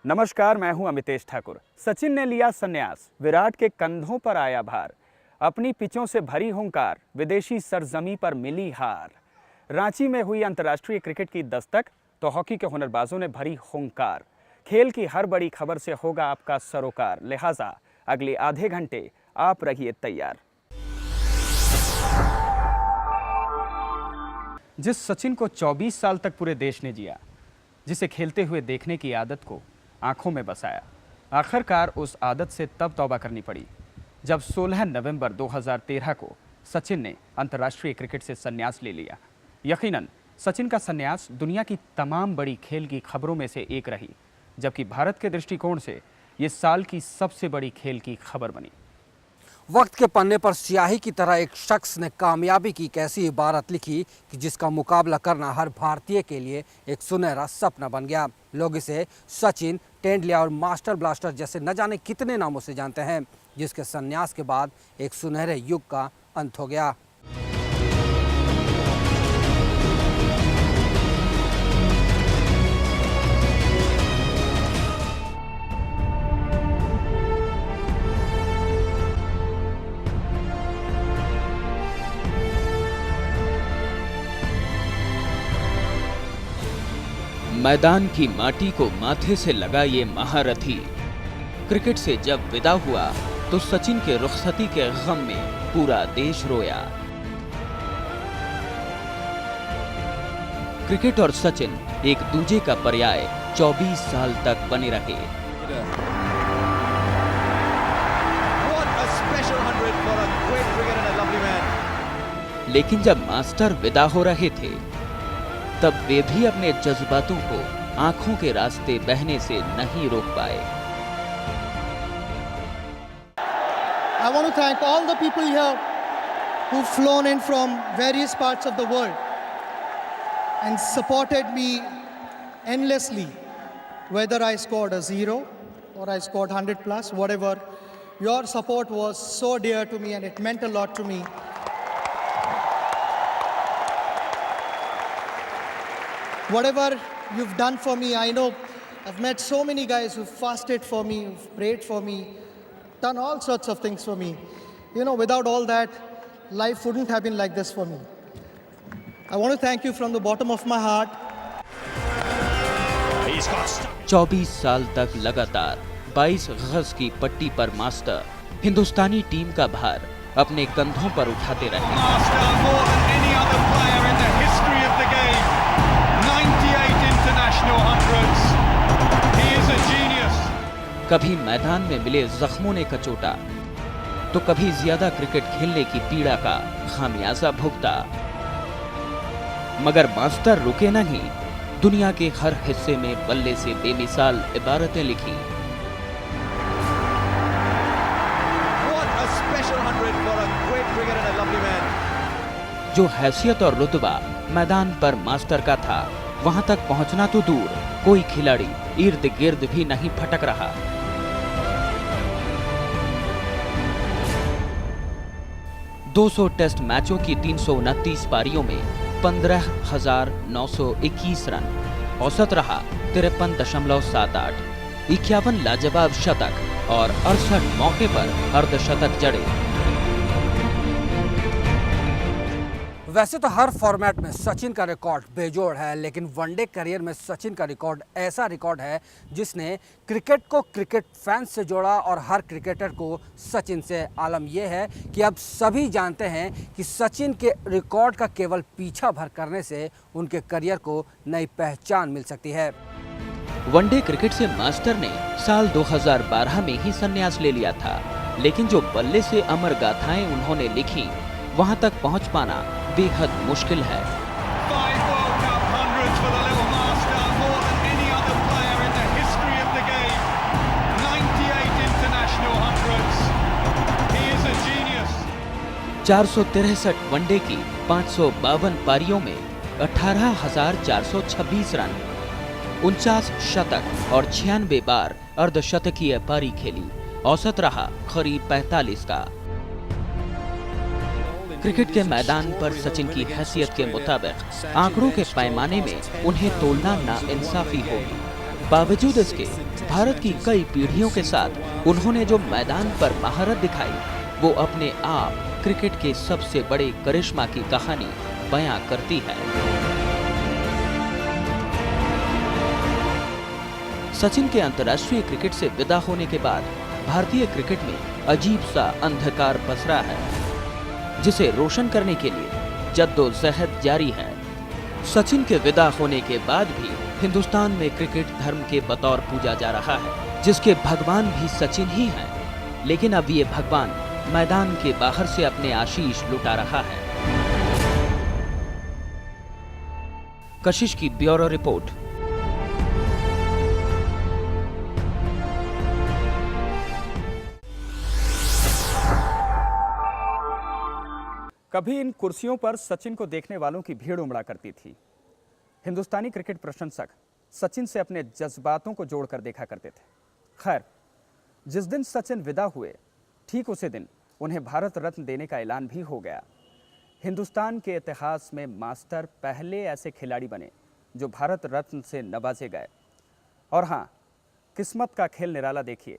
नमस्कार, मैं हूं अमितेश ठाकुर। सचिन ने लिया संन्यास, विराट के कंधों पर आया भार। अपनी पिचों से भरी हुंकार, विदेशी सरजमी पर मिली हार। रांची में हुई अंतर्राष्ट्रीय क्रिकेट की दस्तक, तो हॉकी के हुनरबाजों ने भरी हुंकार। खेल की हर बड़ी खबर से होगा आपका सरोकार, लिहाजा अगले आधे घंटे आप रहिए तैयार। जिस सचिन को 24 साल तक पूरे देश ने जिया, जिसे खेलते हुए देखने की आदत को आंखों में बसाया, आखिरकार उस आदत से तब तौबा करनी पड़ी जब 16 नवंबर 2013 को सचिन ने अंतर्राष्ट्रीय क्रिकेट से संन्यास ले लिया। यकीनन सचिन का संन्यास दुनिया की तमाम बड़ी खेल की खबरों में से एक रही, जबकि भारत के दृष्टिकोण से ये साल की सबसे बड़ी खेल की खबर बनी। वक्त के पन्ने पर स्याही की तरह एक शख्स ने कामयाबी की एक ऐसी इबारत लिखी कि जिसका मुकाबला करना हर भारतीय के लिए एक सुनहरा सपना बन गया। लोग इसे सचिन, तेंदुलिया और मास्टर ब्लास्टर जैसे न जाने कितने नामों से जानते हैं, जिसके संन्यास के बाद एक सुनहरे युग का अंत हो गया। मैदान की माटी को माथे से लगा ये महारथी क्रिकेट से जब विदा हुआ तो सचिन के रुखसती के गम में पूरा देश रोया। क्रिकेट और सचिन एक दूजे का पर्याय 24 साल तक बने रहे। लेकिन जब मास्टर विदा हो रहे थे, तब वे भी अपने जज्बातों को आंखों के रास्ते बहने से नहीं रोक पाए। I want to thank all the people here who've flown in from various parts of the world and supported me endlessly, whether I scored a 0 or I scored 100 plus, whatever. Your support was so dear to me and it meant a lot to me. Whatever you've done for me, I know I've met so many guys who've fasted for me, who've prayed for me, done all sorts of things for me. You know, without all that, life wouldn't have been like this for me. I want to thank you from the bottom of my heart. 24 साल तक लगातार 22 गज की पट्टी पर master हिंदुस्तानी team का भार अपने कंधों पर उठाते रहे। कभी मैदान में मिले जख्मों ने कचोटा, तो कभी ज्यादा क्रिकेट खेलने की पीड़ा का खामियाजा भुगता। मगर मास्टर रुके नहीं, दुनिया के हर हिस्से में बल्ले से बेमिसाल इबारतें लिखी। जो हैसियत और रुतबा मैदान पर मास्टर का था, वहां तक पहुंचना तो दूर, कोई खिलाड़ी इर्द गिर्द भी नहीं फटक रहा। दो 200 टेस्ट मैचों की 329 पारियों में 15,921 रन, औसत रहा 53.78, 51 लाजवाब शतक और 68 मौके पर अर्धशतक जड़े। वैसे तो हर फॉर्मेट में सचिन का रिकॉर्ड बेजोड़ है, लेकिन वनडे करियर में सचिन का रिकॉर्ड ऐसा रिकॉर्ड है जिसने क्रिकेट को क्रिकेट फैंस से जोड़ा और हर क्रिकेटर को सचिन से। आलम यह है कि अब सभी जानते हैं कि सचिन के रिकॉर्ड का केवल पीछा भर करने से उनके करियर को नई पहचान मिल सकती है। वनडे क्रिकेट से मास्टर ने साल 2012 में ही संन्यास ले लिया था, लेकिन जो बल्ले से अमर गाथाएं उन्होंने लिखी, वहां तक पहुंच पाना बेहद मुश्किल है। (463) वनडे की 552 पारियों में 18,426 रन, 49 शतक और 96 बार अर्धशतकीय पारी खेली। औसत रहा करीब 45 का। क्रिकेट के मैदान पर सचिन की हैसियत के मुताबिक आंकड़ों के पैमाने में उन्हें तोलना नाइंसाफी होगी। बावजूद इसके भारत की कई पीढ़ियों के साथ उन्होंने जो मैदान पर महारत दिखाई, वो अपने आप क्रिकेट के सबसे बड़े करिश्मा की कहानी बयां करती है। सचिन के अंतर्राष्ट्रीय क्रिकेट से विदा होने के बाद भारतीय क्रिकेट में अजीब सा अंधकार पसरा है, जिसे रोशन करने के लिए जद्दोजहद जारी है। सचिन के विदा होने के बाद भी हिंदुस्तान में क्रिकेट धर्म के बतौर पूजा जा रहा है, जिसके भगवान भी सचिन ही हैं। लेकिन अब ये भगवान मैदान के बाहर से अपने आशीष लुटा रहा है। कशिश की ब्यूरो रिपोर्ट। कभी इन कुर्सियों पर सचिन को देखने वालों की भीड़ उमड़ा करती थी। हिंदुस्तानी क्रिकेट प्रशंसक सचिन से अपने जज्बातों को जोड़कर देखा करते थे। खैर, जिस दिन सचिन विदा हुए, ठीक उसी दिन उन्हें भारत रत्न देने का ऐलान भी हो गया। हिंदुस्तान के इतिहास में मास्टर पहले ऐसे खिलाड़ी बने जो भारत रत्न से नवाजे गए। और हाँ, किस्मत का खेल निराला देखिए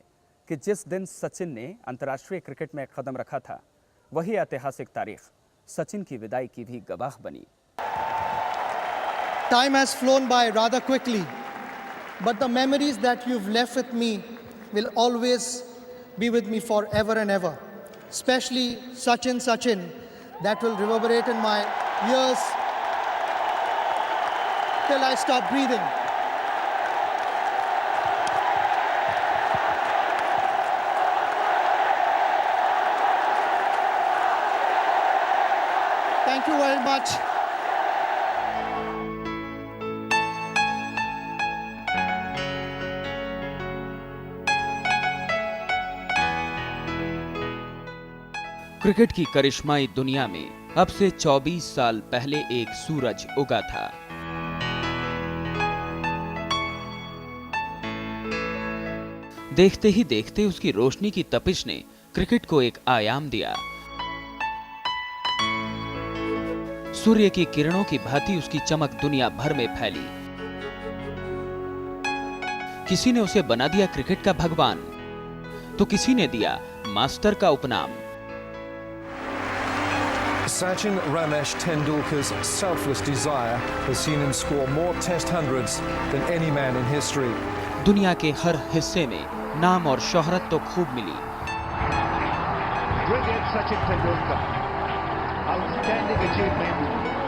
कि जिस दिन सचिन ने अंतर्राष्ट्रीय क्रिकेट में कदम रखा था, वही ऐतिहासिक तारीख सचिन की विदाई की भी गवाह बनी। Time has flown by rather quickly, but the memories that you've left with me will always be with me forever and ever. Especially Sachin, that will reverberate in my ears till I stop breathing. Thank you very much. Cricket की करिश्माई दुनिया में अब से 24 साल पहले एक सूरज उगा था। देखते ही देखते उसकी रोशनी की तपिश ने क्रिकेट को एक आयाम दिया। सूर्य की किरणों की भांति उसकी चमक दुनिया भर में फैली। किसी ने उसे बना दिया क्रिकेट का भगवान, तो किसी ने दिया मास्टर का उपनाम। Sachin Ramesh Tendulkar's selfless desire has seen him score more Test hundreds than any man in history. दुनिया के हर हिस्से में नाम और शोहरत तो खूब मिली। Brilliant Sachin Tendulkar, outstanding achievement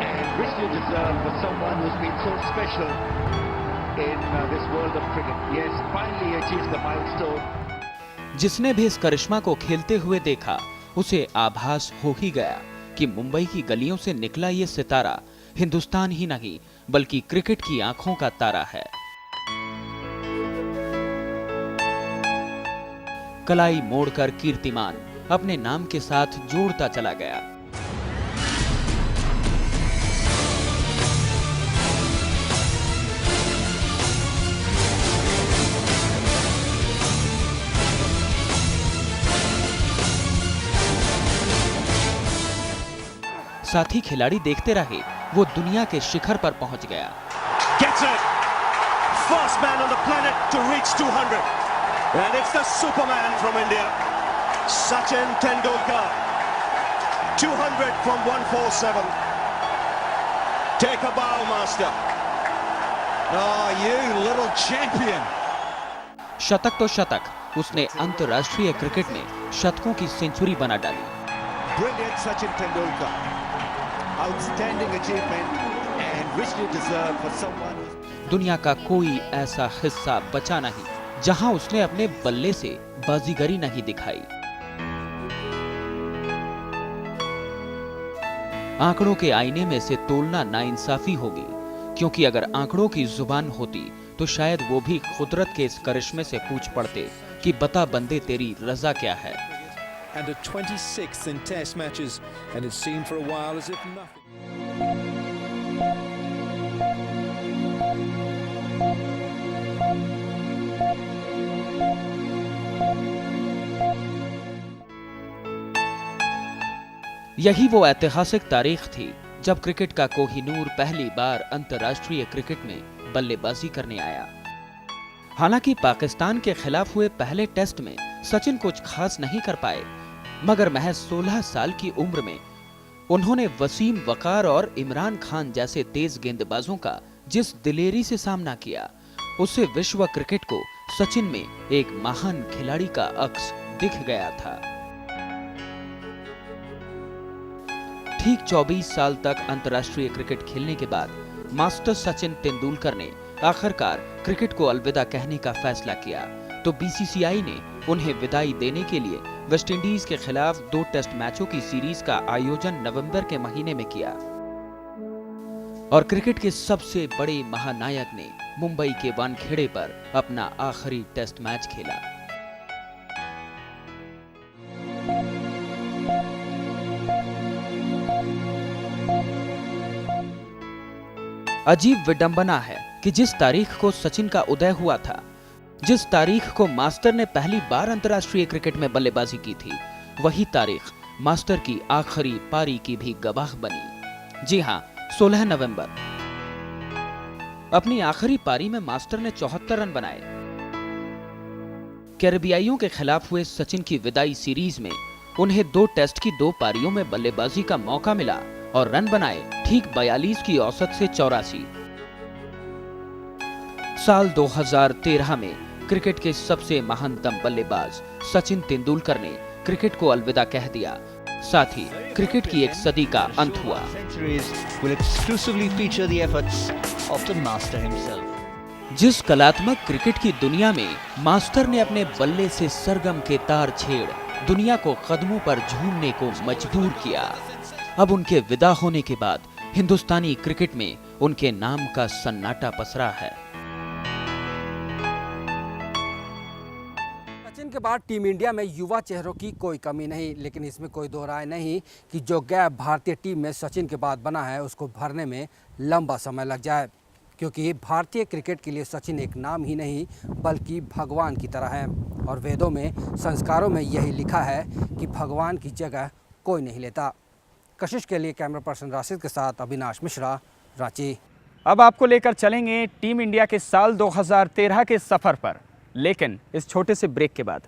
and richly deserved for someone who's been so special in this world of cricket. Yes, finally achieved the milestone. जिसने भी इस करिश्मा को खेलते हुए देखा, उसे आभास हो ही गया कि मुंबई की गलियों से निकला ये सितारा हिंदुस्तान ही नहीं बल्कि क्रिकेट की आंखों का तारा है। कलाई मोड़कर कीर्तिमान अपने नाम के साथ जोड़ता चला गया। साथ ही खिलाड़ी देखते रहे, वो दुनिया के शिखर पर पहुंच गया। Gets it. First man on the planet to reach 200. And it's the Superman from India, Sachin Tendulkar. 200 from 147. Take a bow, master. Oh, you little champion. शतक तो शतक, उसने अंतर्राष्ट्रीय क्रिकेट में शतकों की सेंचुरी बना डाली। Brilliant Sachin Tendulkar, outstanding achievement and richly deserved for someone. दुनिया का कोई ऐसा हिस्सा बचा नहीं जहां उसने अपने बल्ले से बाजीगरी नहीं दिखाई। आंकड़ों के आईने में से तोलना नाइंसाफी होगी, क्योंकि अगर आंकड़ों की जुबान होती तो शायद वो भी कुदरत के इस करिश्मे से पूछ पड़ते कि बता बंदे तेरी रजा क्या है। And at 26th in Test matches, and it seemed for a while as if nothing. यही वो ऐतिहासिक तारीख थी जब क्रिकेट का कोहिनूर पहली बार अंतर्राष्ट्रीय क्रिकेट में बल्लेबाजी करने आया। हालांकि पाकिस्तान के खिलाफ हुए पहले टेस्ट में सचिन कुछ खास नहीं कर पाए, मगर महज 16 साल की उम्र में उन्होंने वसीम वकार और इमरान खान जैसे तेज गेंदबाजों का जिस दिलेरी से सामना किया, उससे विश्व क्रिकेट को सचिन में एक महान खिलाड़ी का अक्स दिख गया था। ठीक 24 साल तक अंतर्राष्ट्रीय क्रिकेट खेलने के बाद मास्टर सचिन तेंदुलकर ने आखिरकार क्रिकेट को अलविदा कहने का फैसला किया, तो बीसीसीआई ने उन्हें विदाई देने के लिए वेस्टइंडीज के खिलाफ 2 टेस्ट मैचों की सीरीज का आयोजन नवंबर के महीने में किया और क्रिकेट के सबसे बड़े महानायक ने मुंबई के वानखेड़े पर अपना आखिरी टेस्ट मैच खेला। अजीब विडंबना है कि जिस तारीख को सचिन का उदय हुआ था, जिस तारीख को मास्टर ने पहली बार अंतर्राष्ट्रीय क्रिकेट में बल्लेबाजी की थी, वही तारीख मास्टर की आखिरी पारी की भी गवाह बनी। जी हां, 16 नवंबर। अपनी आखिरी पारी में मास्टर ने 74 रन बनाए। कैरेबियाइयों के खिलाफ हुए सचिन की विदाई सीरीज में उन्हें 2 टेस्ट की 2 पारियों में बल्लेबाजी का मौका मिला और रन बनाए ठीक 42 की औसत से 84। साल 2013 में क्रिकेट के सबसे महानतम बल्लेबाज सचिन तेंदुलकर ने क्रिकेट को अलविदा कह दिया, साथ ही क्रिकेट की एक सदी का अंत हुआ। जिस कलात्मक क्रिकेट की दुनिया में मास्टर ने अपने बल्ले से सरगम के तार छेड़ दुनिया को कदमों पर झूमने को मजबूर किया, अब उनके विदा होने के बाद हिंदुस्तानी क्रिकेट में उनके नाम का सन्नाटा पसरा है। सचिन के बाद टीम इंडिया में युवा चेहरों की कोई कमी नहीं, लेकिन इसमें कोई दो राय नहीं कि जो गैप भारतीय टीम में सचिन के बाद बना है उसको भरने में लंबा समय लग जाए, क्योंकि भारतीय क्रिकेट के लिए सचिन एक नाम ही नहीं बल्कि भगवान की तरह है और वेदों में संस्कारों में यही लिखा है कि भगवान की जगह कोई नहीं लेता। कशिश के लिए कैमरा पर्सन राशिद के साथ अविनाश मिश्रा, रांची। अब आपको लेकर चलेंगे टीम इंडिया के साल 2013 के सफर पर, लेकिन इस छोटे से ब्रेक के बाद।